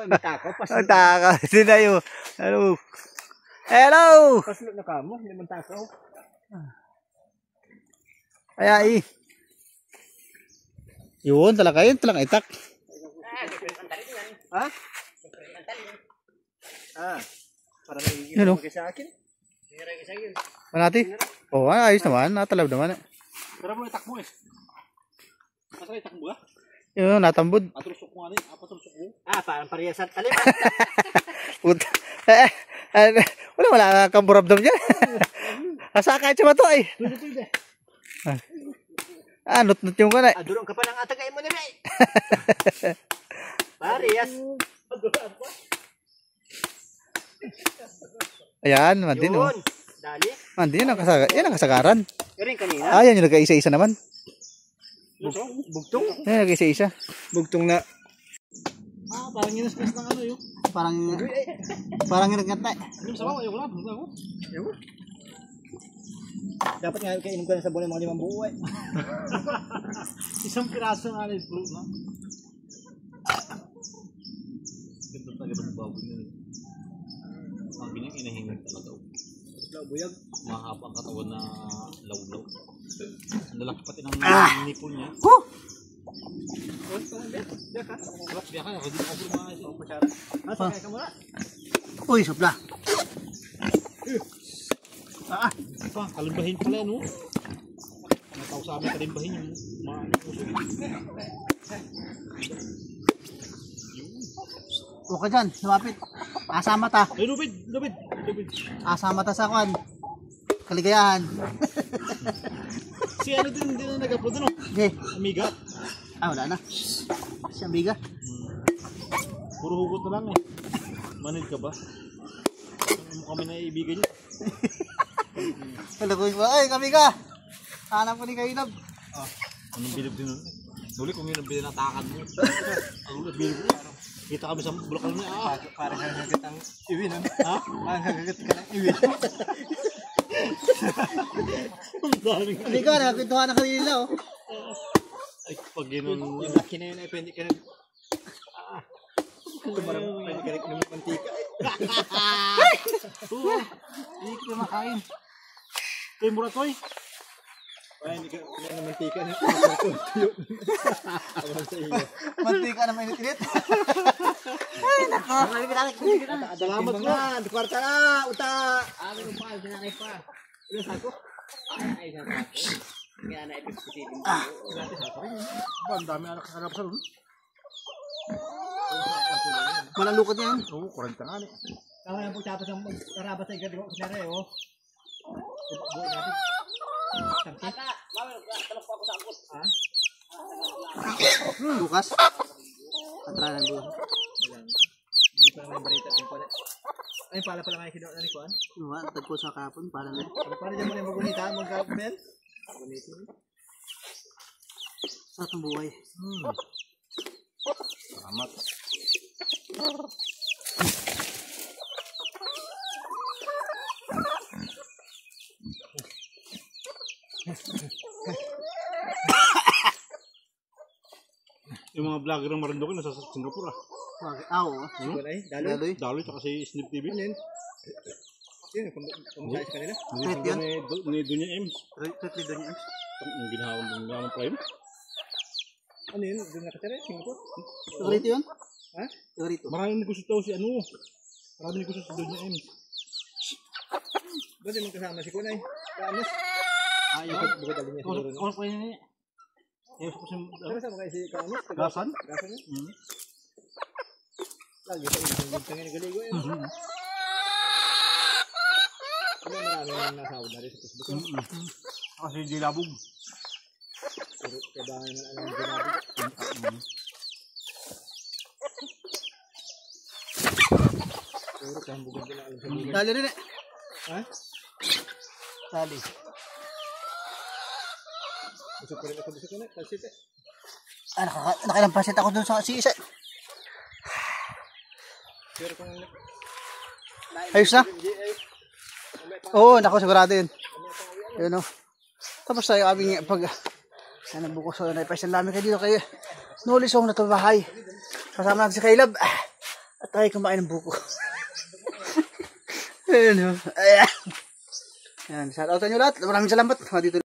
Takaw, Ang takaw. Sinayo. Hello. Hello. Paslot na kamo, hindi man takaw. Kaya yun talaga yun. Talagang itak. Ha? Para Yun o. may sa akin. Panati? Oo, ayos naman. Natalaw naman. Pero mo itak mo eh. Masakay itak mo ba? Yun, natambod. Atrusok mo nga rin. Apatrusok mo. Parang parehas at talim. Puta. Wala kang burabdam dyan. Asakay siya ba ito ay? Nut-nut yung ka na. Adurong ka pa ng atagay mo na ba eh. Parehas. Adurong pa. Ayan, mandin o. Yun. Dali. Mandin, yan ang kasagaran. Pero yung kanina. Yan yung nagka-isa-isa naman. Bugtong? Yan, nagka-isa-isa. Bugtong na. Parang ginaspas ng ano yun. Parang ginagkat na. Ano sa bawa? Ayoko lang. Ayoko. Dapat nga kainom ko na sabon ng mga 5 buo eh. Isang piraso nga rin fruit na. Ganda talaga ng baboy nyo. Ang bilang inahingag talaga. Buyag. Mahaba ang katawan na lawlaw. Ang lalaki pati ng nipon niya. Biya ka, ako din ako mga isang pasyara. Sakay ka muna. Uy, supla. Kalimbahin pala no? Nataw sa amin kalimbahin yung mga puso. Huwag ka dyan, lumapit. Asama ta. Ay, lubid. Asama ta sa kwan. Kaligayahan. Si ano din na nag-upload no? Okay. Amiga. Wala na. Si Amiga. Puro hugot na lang eh. Manid ka ba? Kami na ibigan niya. Kalagoy ba? Ay, Amiga! Hanap ko ni Kainab. Anong bilib din nun? Nuli kung yun ang binatakan mo. Ang bilib mo. Kita kami sa bulakal niya. Parang hagagat ang iwin. Ha? Parang hagagat ka ng iwin. Amiga, nakakwentuhan na kanila oh. Ay, pag yun yung laki na yun ay pwede ka nag... Pwede ka nag-inom ng mantika. Hindi ko na makain. Toy, mura toy. Ay, hindi ka ng mantika na. Mantika na mainit-init. Ay, nako. Salamat na. Kwarta na. Uta. Amin pa. Pinakay pa. Ilan sako? Ay, sako. Kaya na-epipisitin ko. Ang dami anak sa karap sa ron. Malalukot yan. Oo, 40 nga ni. Tama yan po tapos ang karabas ay gano'n ko sinara eh, oh. Buhay natin. Tangki? Talok po ako sa angkot. Ha? Bukas. Katranan bukas. Hindi pa naman barita ito ko na. Ay, pala nga yung kinuha ni Kuan. Tagpo sa kapon, para na. Para dyan mo na yung magunita, mag-gabel. Magunita. Sa itong buhay. Salamat. Yung mga vlogger ng Marinduque nasa Singapore ah. Oo. Daloy? Daloy tsaka si Snip TV. Ano yun? Yun, kung sa kanila. Trip yan? Ni Dunya Ems. Trip ni Dunya Ems. Ang ginahawang ng prime. Ano yun? Doon nakatira? Singapore? Sigurito yun? Ha? Sigurito. Maraming negosyo daw si ano. Maraming negosyo si Dunya Ems. Ba't yung kasama si Kunay? Kaamos? Bukod alin niya siguro. Ano po yun niya? Ano sama kayo si Kaamos? Gasan? Gasan yun? Lagi sa ibig kang nagaligo eh. Ano marami nang nasawad na rin sa Facebook? Kasi hindi labog. Pero kailangan naman alam hindi labog. Puro kambugan din alam sa bugan. Dali rin eh. Ha? Dali. Gusto ko rin ako gusto ko na. Pansit eh. Nakailang pansit ako dun sa si isa. Pero kung... Ayos na? Oo, naku, sigurado yun. Yun o. Tapos tayo aming pag... Sana bukas o naipasin namin kayo dito kayo. Nulisong na ito bahay. Kasama natin si Caleb. At tayo kumain ng buko. Ayan o. Ayan. Ayan. Shout out nyo lahat. Maraming salamat. Dito